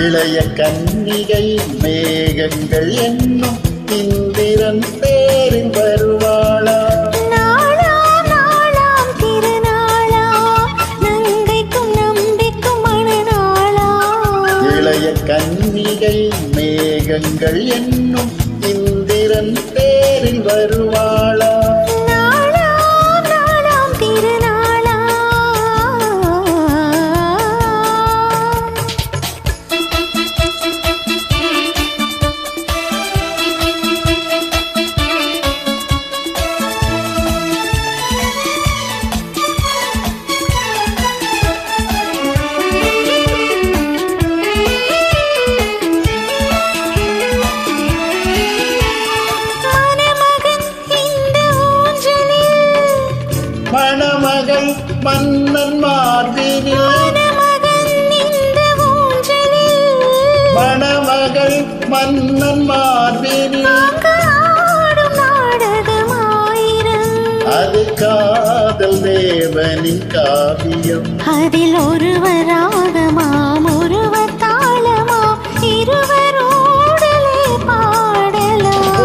இளைய கன்னிகை மேகங்கள் என்னும் இந்திரன் தேரில் வருவாளா? நாளாம் நாளாம் திருநாளா, நங்கைக்கும் நம்பிக்கும் மணநாளா. இளைய கன்னிகை மேகங்கள் என்னும் இந்திரன் தேரில் வருவாளா? நாளாம் நாளாம் திருநாளா. மணமகள் மன்னன் மார்பினில், மணமகள் மன்னன் மார்பினில், அது காதல் தேவனின் காவியம். அதில் ஒருவராகமாம் ஒருவர் தாளமா, இருவரோடலே பாடலாம்.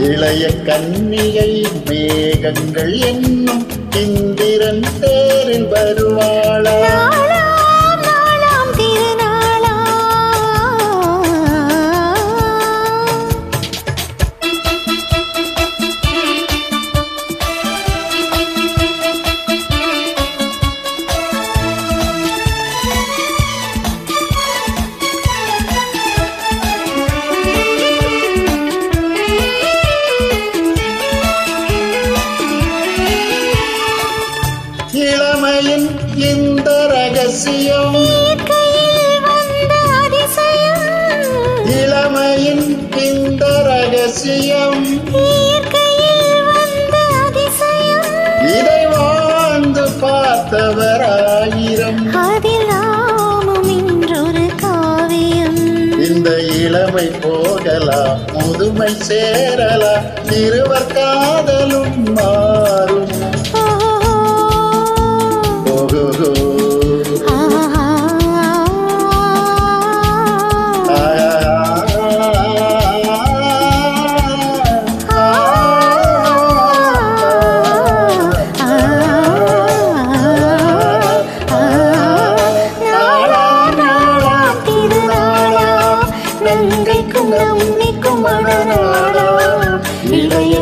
இளைய கன்னிகை மேகங்கள் என்னும் இந்திரன் தேரில் வருவாளா? நாளாம் நாளாம் திருநாளா. இளமையின் இந்த ரகசியம், இளமையின் இந்த ரகசியம், இதை வாழ்ந்து பார்த்தவராயிரம். அதில் நாமும் இன்றொரு காவியம். இந்த இளமை போகலாம், முதுமை சேரலாம், இருவர் காதலும் மாறும். நங்கைக்கும் நம்பிக்கும் மணநாளா, இளைய